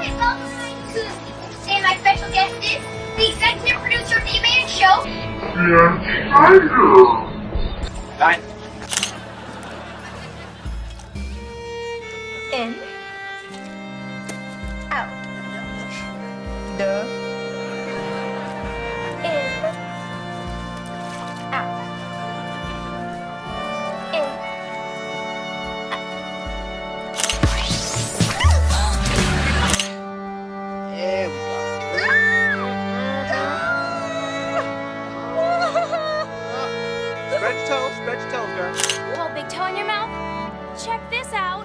and welcome to, and my special guest is the executive producer of the main show, Dan Schneider. Fine. In. Out. Duh. In. Out. In. There we go. Spread your toes, girl. Little big toe in your mouth? Check this out.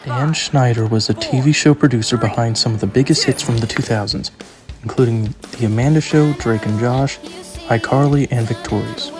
Dan Schneider was a TV show producer behind some of the biggest hits from the 2000s, including The Amanda Show, Drake and Josh, iCarly, and Victorious.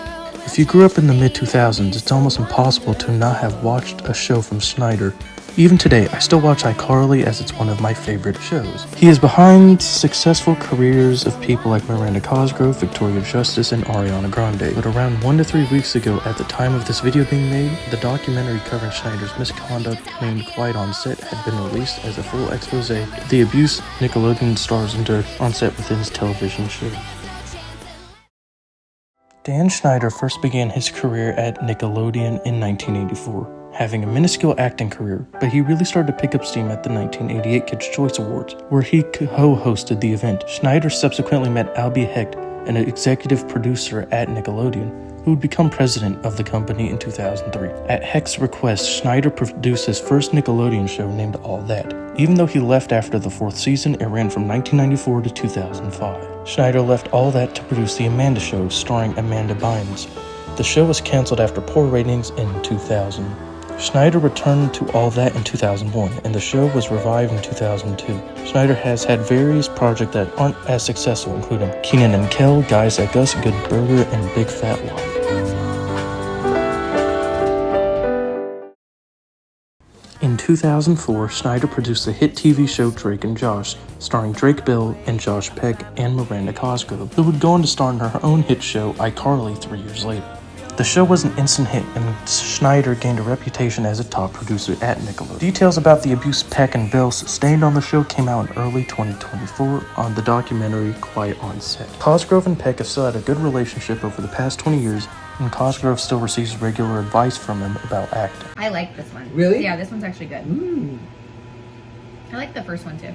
If you grew up in the mid-2000s, it's almost impossible to not have watched a show from Schneider. Even today, I still watch iCarly as it's one of my favorite shows. He is behind successful careers of people like Miranda Cosgrove, Victoria Justice, and Ariana Grande. But around 1 to 3 weeks ago, at the time of this video being made, the documentary covering Schneider's misconduct named Quiet on Set had been released as a full expose of the abuse Nickelodeon stars endured on set within his television show. Dan Schneider first began his career at Nickelodeon in 1984. Having a minuscule acting career, but he really started to pick up steam at the 1988 Kids' Choice Awards, where he co-hosted the event. Schneider subsequently met Albie Hecht, an executive producer at Nickelodeon, who would become president of the company in 2003. At Hecht's request, Schneider produced his first Nickelodeon show named All That. Even though he left after the 4th season, it ran from 1994 to 2005. Schneider left All That to produce The Amanda Show, starring Amanda Bynes. The show was canceled after poor ratings in 2000. Schneider returned to All That in 2001, and the show was revived in 2002. Schneider has had various projects that aren't as successful, including Kenan and Kel, Guys Like Us, Good Burger, and Big Fat Lie. In 2004, Schneider produced the hit TV show Drake and Josh, starring Drake Bell and Josh Peck and Miranda Cosgrove, who would go on to star in her own hit show iCarly 3 years later. The show was an instant hit, and Schneider gained a reputation as a top producer at Nickelodeon. Details about the abuse Peck and Bell sustained on the show came out in early 2024 on the documentary Quiet on Set. Cosgrove and Peck have still had a good relationship over the past 20 years, and Cosgrove still receives regular advice from him about acting. I like this one. Really? Yeah, this one's actually good. I like the first one too.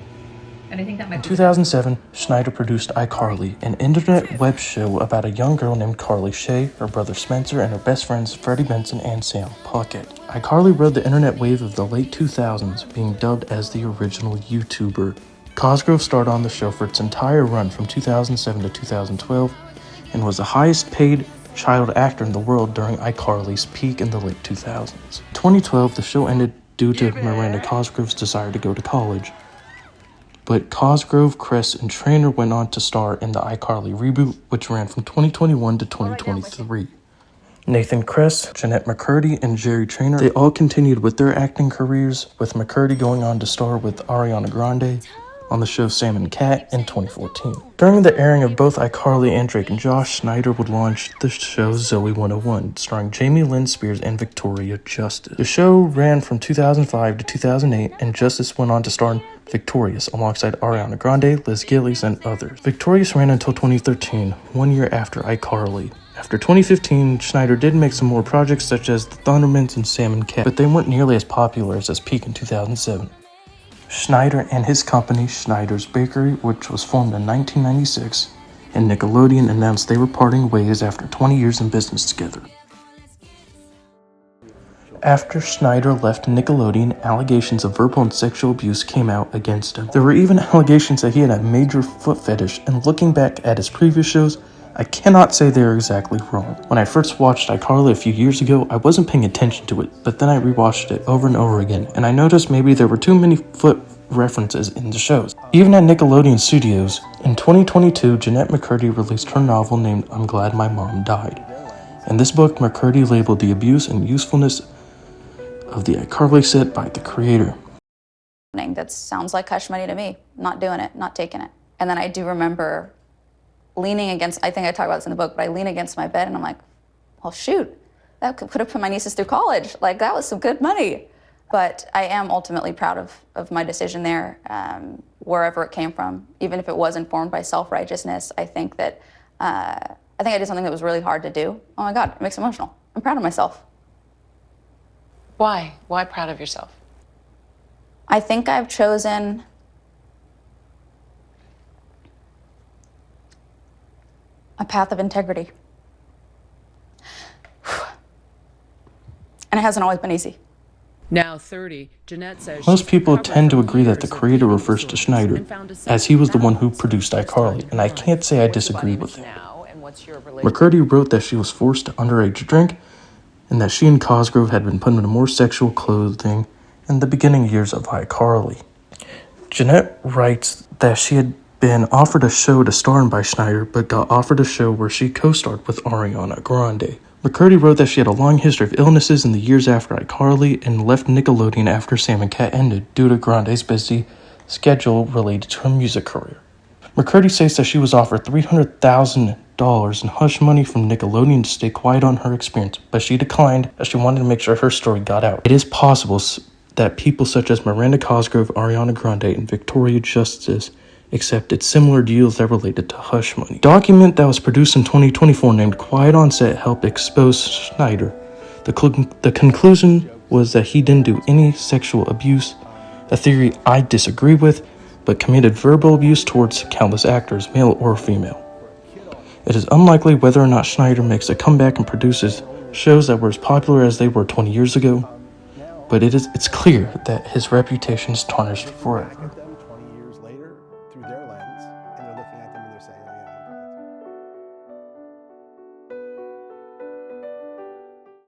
And I think that might In be 2007, Schneider produced iCarly, an internet web show about a young girl named Carly Shay, her brother Spencer, and her best friends Freddie Benson and Sam Puckett. iCarly rode the internet wave of the late 2000s, being dubbed as the original YouTuber. Cosgrove starred on the show for its entire run from 2007 to 2012, and was the highest paid child actor in the world during iCarly's peak in the late 2000s. In 2012, the show ended due to Miranda Cosgrove's desire to go to college. But Cosgrove, Kress, and Trainer went on to star in the iCarly reboot, which ran from 2021 to 2023. Nathan Kress, Jennette McCurdy, and Jerry Trainer, they all continued with their acting careers, with McCurdy going on to star with Ariana Grande on the show Sam and Cat in 2014. During the airing of both iCarly and Drake and Josh, Schneider would launch the show Zoe 101, starring Jamie Lynn Spears and Victoria Justice. The show ran from 2005 to 2008, and Justice went on to star in Victorious alongside Ariana Grande, Liz Gillies, and others. Victorious ran until 2013, 1 year after iCarly. After 2015, Schneider did make some more projects such as The Thundermans and Sam and Cat, but they weren't nearly as popular as peak in 2007. Schneider and his company, Schneider's Bakery, which was formed in 1996, and Nickelodeon announced they were parting ways after 20 years in business together. After Schneider left Nickelodeon, allegations of verbal and sexual abuse came out against him. There were even allegations that he had a major foot fetish, and looking back at his previous shows, I cannot say they are exactly wrong. When I first watched iCarly a few years ago, I wasn't paying attention to it, but then I rewatched it over and over again, and I noticed maybe there were too many foot references in the shows. Even at Nickelodeon Studios, in 2022, Jennette McCurdy released her novel named I'm Glad My Mom Died. In this book, McCurdy labeled the abuse and usefulness of the iCarly set by the creator. That sounds like hush money to me. Not doing it, not taking it. And then I do remember leaning against, I think I talk about this in the book, but I lean against my bed and I'm like, well, shoot, that could have put my nieces through college. Like, that was some good money. But I am ultimately proud of my decision there, wherever it came from. Even if it was informed by self-righteousness, I think that I did something that was really hard to do. Oh my God, it makes me emotional. I'm proud of myself. Why? Why proud of yourself? I think I've chosen a path of integrity. And it hasn't always been easy. Now 30, Jennette says Most people tend to agree that the creator refers to Schneider, as he was the one who produced iCarly, and I can't say I disagree with him. McCurdy wrote that she was forced to underage drink, and that she and Cosgrove had been put into more sexual clothing in the beginning years of iCarly. Jennette writes that she had been offered a show to star in by Schneider, but got offered a show where she co-starred with Ariana Grande. McCurdy wrote that she had a long history of illnesses in the years after iCarly and left Nickelodeon after Sam and Cat ended due to Grande's busy schedule related to her music career. McCurdy says that she was offered $300,000 in hush money from Nickelodeon to stay quiet on her experience, but she declined as she wanted to make sure her story got out. It is possible that people such as Miranda Cosgrove, Ariana Grande, and Victoria Justice accepted similar deals that related to hush money. A document that was produced in 2024 named Quiet on Set helped expose Schneider. The conclusion was that he didn't do any sexual abuse, a theory I disagree with, but committed verbal abuse towards countless actors, male or female. It is unlikely whether or not Schneider makes a comeback and produces shows that were as popular as they were 20 years ago, but it's clear that his reputation is tarnished forever.